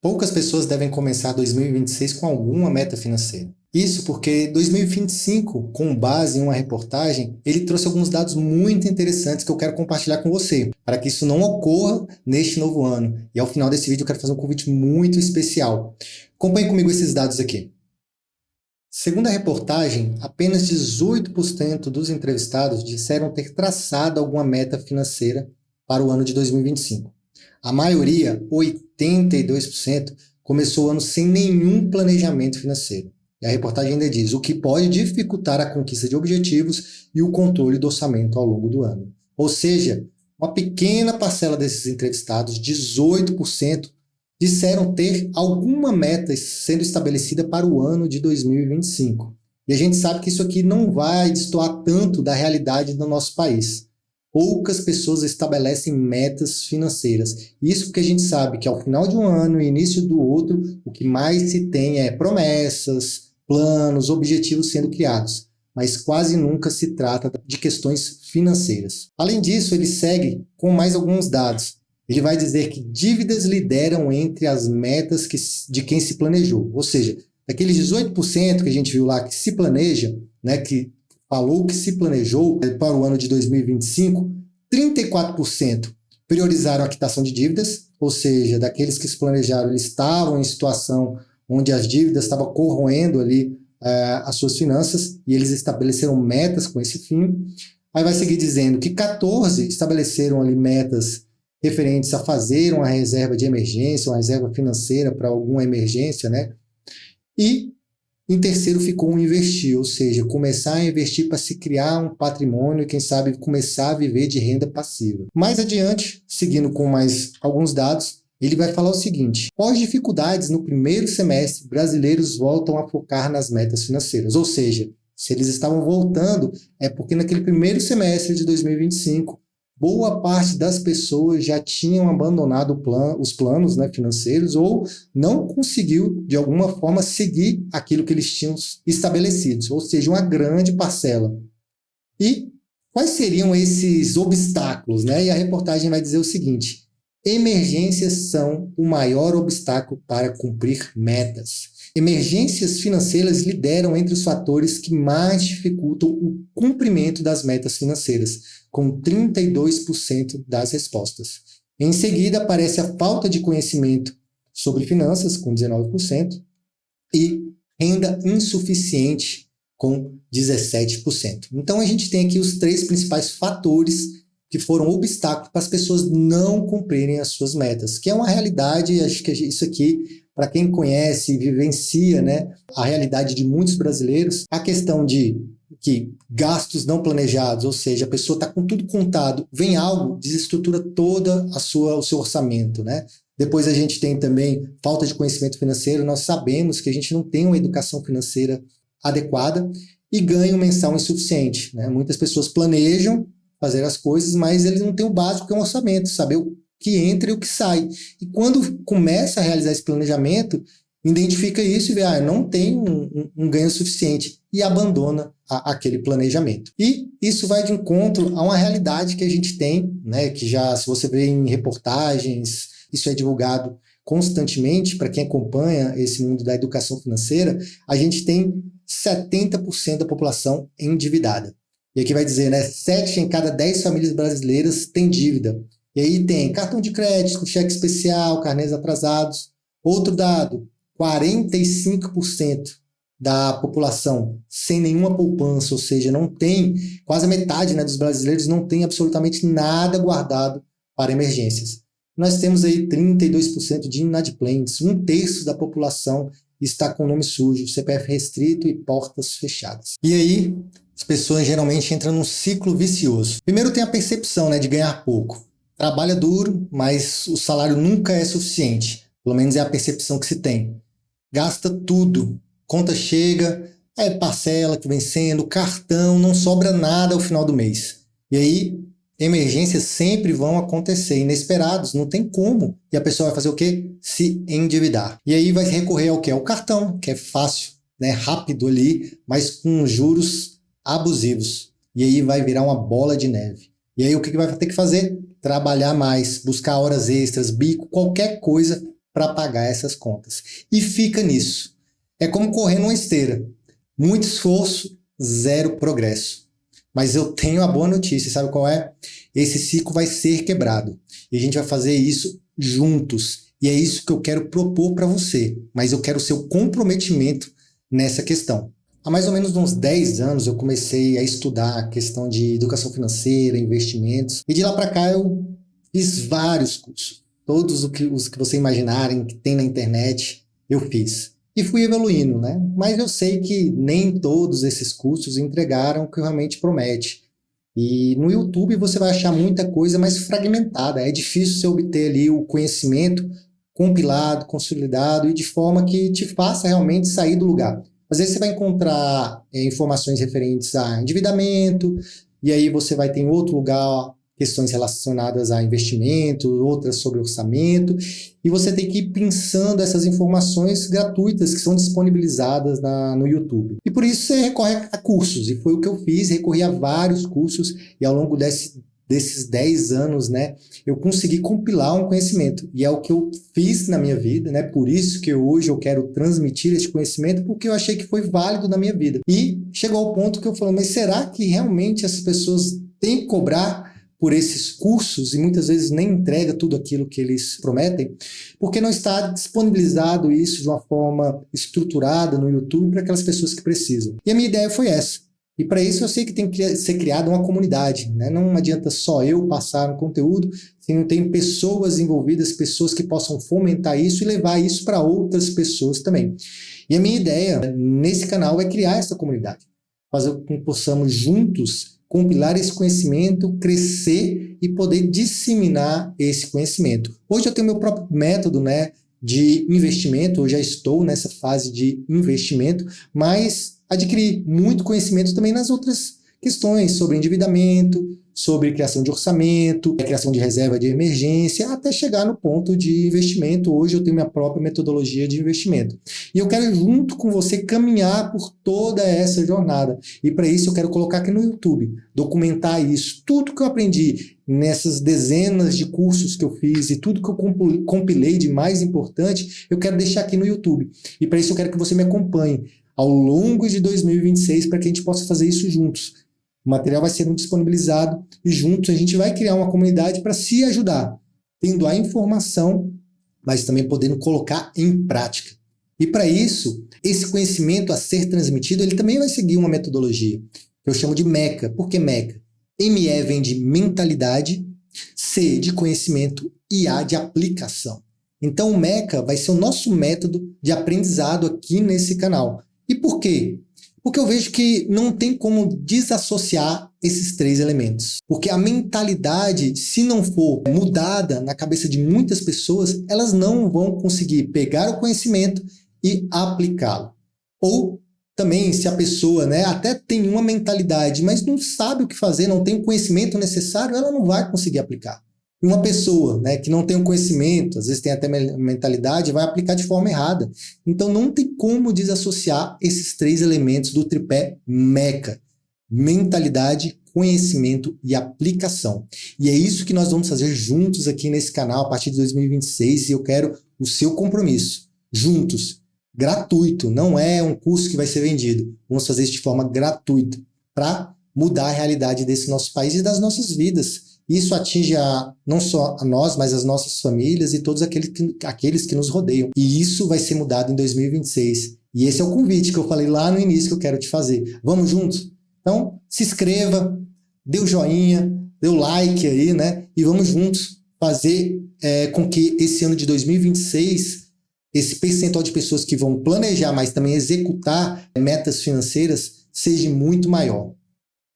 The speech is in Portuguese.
Poucas pessoas devem começar 2026 com alguma meta financeira. Isso porque 2025, com base em uma reportagem, ele trouxe alguns dados muito interessantes que eu quero compartilhar com você, para que isso não ocorra neste novo ano. E ao final desse vídeo eu quero fazer um convite muito especial. Acompanhe comigo esses dados aqui. Segundo a reportagem, apenas 18% dos entrevistados disseram ter traçado alguma meta financeira para o ano de 2025. A maioria, 82%, começou o ano sem nenhum planejamento financeiro. E a reportagem ainda diz o que pode dificultar a conquista de objetivos e o controle do orçamento ao longo do ano. Ou seja, uma pequena parcela desses entrevistados, 18%, disseram ter alguma meta sendo estabelecida para o ano de 2025. E a gente sabe que isso aqui não vai destoar tanto da realidade do nosso país. Poucas pessoas estabelecem metas financeiras. Isso porque a gente sabe que ao final de um ano e início do outro, o que mais se tem é promessas, planos, objetivos sendo criados. Mas quase nunca se trata de questões financeiras. Além disso, ele segue com mais alguns dados. Ele vai dizer que dívidas lideram entre as metas de quem se planejou. Ou seja, daqueles 18% que a gente viu lá que se planeja, né, que falou que se planejou para o ano de 2025, 34% priorizaram a quitação de dívidas, ou seja, daqueles que se planejaram, eles estavam em situação onde as dívidas estavam corroendo ali as suas finanças e eles estabeleceram metas com esse fim. Aí vai seguir dizendo que 14 estabeleceram ali metas referentes a fazer uma reserva de emergência, uma reserva financeira para alguma emergência, né? E em terceiro ficou um investir, ou seja, começar a investir para se criar um patrimônio e quem sabe começar a viver de renda passiva. Mais adiante, seguindo com mais alguns dados, ele vai falar o seguinte: após dificuldades no primeiro semestre, brasileiros voltam a focar nas metas financeiras, ou seja, se eles estavam voltando, é porque naquele primeiro semestre de 2025, boa parte das pessoas já tinham abandonado os planos, né, financeiros ou não conseguiu, de alguma forma, seguir aquilo que eles tinham estabelecidos, ou seja, uma grande parcela. E quais seriam esses obstáculos, né? E a reportagem vai dizer o seguinte: emergências são o maior obstáculo para cumprir metas. Emergências financeiras lideram entre os fatores que mais dificultam o cumprimento das metas financeiras, com 32% das respostas. Em seguida, aparece a falta de conhecimento sobre finanças, com 19%, e renda insuficiente, com 17%. Então, a gente tem aqui os três principais fatores que foram obstáculos para as pessoas não cumprirem as suas metas, que é uma realidade. Acho que isso aqui, para quem conhece e vivencia, né, a realidade de muitos brasileiros, a questão de que gastos não planejados, ou seja, a pessoa está com tudo contado, vem algo, desestrutura toda o seu orçamento, né? Depois a gente tem também falta de conhecimento financeiro, nós sabemos que a gente não tem uma educação financeira adequada e ganho mensal insuficiente, né? Muitas pessoas planejam fazer as coisas, mas eles não têm o básico que é um orçamento, saber o que entra e o que sai. E quando começa a realizar esse planejamento, identifica isso e vê, não tem um ganho suficiente e abandona aquele planejamento. E isso vai de encontro a uma realidade que a gente tem, né, que já, se você vê em reportagens, isso é divulgado constantemente para quem acompanha esse mundo da educação financeira, a gente tem 70% da população endividada. E aqui vai dizer, né, 7 em cada 10 famílias brasileiras têm dívida. E aí tem cartão de crédito, cheque especial, carnês atrasados. Outro dado, 45% da população sem nenhuma poupança, ou seja, não tem, quase a metade, né, dos brasileiros não tem absolutamente nada guardado para emergências. Nós temos aí 32% de inadimplentes, 1/3 da população está com nome sujo, CPF restrito e portas fechadas. E aí, as pessoas geralmente entram num ciclo vicioso. Primeiro tem a percepção, né, de ganhar pouco. Trabalha duro, mas o salário nunca é suficiente. Pelo menos é a percepção que se tem. Gasta tudo. Conta chega, é parcela que vem sendo, cartão, não sobra nada ao final do mês. E aí, emergências sempre vão acontecer, inesperados, não tem como. E a pessoa vai fazer o quê? Se endividar. E aí vai recorrer ao quê? Ao cartão, que é fácil, né, rápido ali, mas com juros abusivos. E aí vai virar uma bola de neve. E aí o que vai ter que fazer? Trabalhar mais, buscar horas extras, bico, qualquer coisa para pagar essas contas. E fica nisso. É como correr numa esteira. Muito esforço, zero progresso. Mas eu tenho a boa notícia, sabe qual é? Esse ciclo vai ser quebrado. E a gente vai fazer isso juntos. E é isso que eu quero propor para você. Mas eu quero o seu comprometimento nessa questão. Há mais ou menos uns 10 anos eu comecei a estudar a questão de educação financeira, investimentos. E de lá para cá eu fiz vários cursos. Todos os que você imaginarem que tem na internet, eu fiz. E fui evoluindo, né? Mas eu sei que nem todos esses cursos entregaram o que realmente promete. E no YouTube você vai achar muita coisa mais fragmentada. É difícil você obter ali o conhecimento compilado, consolidado e de forma que te faça realmente sair do lugar. Às vezes você vai encontrar informações referentes a endividamento, e aí você vai ter em outro lugar questões relacionadas a investimento, outras sobre orçamento, e você tem que ir pensando essas informações gratuitas que são disponibilizadas no YouTube. E por isso você recorre a cursos, e foi o que eu fiz, recorri a vários cursos, e ao longo desses 10 anos, né, eu consegui compilar um conhecimento, e é o que eu fiz na minha vida, né, por isso que hoje eu quero transmitir esse conhecimento, porque eu achei que foi válido na minha vida. E chegou ao ponto que eu falei, mas será que realmente essas pessoas têm que cobrar por esses cursos e muitas vezes nem entrega tudo aquilo que eles prometem, porque não está disponibilizado isso de uma forma estruturada no YouTube para aquelas pessoas que precisam. E a minha ideia foi essa. E para isso eu sei que tem que ser criada uma comunidade, né? Não adianta só eu passar um conteúdo, se não tem pessoas envolvidas, pessoas que possam fomentar isso e levar isso para outras pessoas também. E a minha ideia nesse canal é criar essa comunidade, fazer com que possamos juntos compilar esse conhecimento, crescer e poder disseminar esse conhecimento. Hoje eu tenho meu próprio método, né, de investimento, eu já estou nessa fase de investimento, mas adquiri muito conhecimento também nas outras questões sobre endividamento, sobre criação de orçamento, criação de reserva de emergência, até chegar no ponto de investimento. Hoje eu tenho minha própria metodologia de investimento. E eu quero, junto com você, caminhar por toda essa jornada. E para isso eu quero colocar aqui no YouTube, documentar isso, tudo que eu aprendi nessas dezenas de cursos que eu fiz e tudo que eu compilei de mais importante, eu quero deixar aqui no YouTube. E para isso eu quero que você me acompanhe ao longo de 2026 para que a gente possa fazer isso juntos. O material vai sendo disponibilizado e juntos a gente vai criar uma comunidade para se ajudar, tendo a informação, mas também podendo colocar em prática. E para isso, esse conhecimento a ser transmitido, ele também vai seguir uma metodologia, que eu chamo de MECA. Por que MECA? ME vem de mentalidade, C de conhecimento e A de aplicação. Então o MECA vai ser o nosso método de aprendizado aqui nesse canal. E por quê? Porque eu vejo que não tem como desassociar esses três elementos. Porque a mentalidade, se não for mudada na cabeça de muitas pessoas, elas não vão conseguir pegar o conhecimento e aplicá-lo. Ou também, se a pessoa, né, até tem uma mentalidade, mas não sabe o que fazer, não tem o conhecimento necessário, ela não vai conseguir aplicar. E uma pessoa, né, que não tem o conhecimento, às vezes tem até mentalidade, vai aplicar de forma errada. Então não tem como desassociar esses três elementos do tripé MECA: mentalidade, conhecimento e aplicação. E é isso que nós vamos fazer juntos aqui nesse canal a partir de 2026, e eu quero o seu compromisso. Juntos, gratuito, não é um curso que vai ser vendido. Vamos fazer isso de forma gratuita para mudar a realidade desse nosso país e das nossas vidas. Isso atinge não só a nós, mas as nossas famílias e todos aqueles que nos rodeiam. E isso vai ser mudado em 2026. E esse é o convite que eu falei lá no início que eu quero te fazer. Vamos juntos? Então, se inscreva, dê o joinha, dê o like aí, né? E vamos juntos fazer com que esse ano de 2026, esse percentual de pessoas que vão planejar, mas também executar metas financeiras, seja muito maior.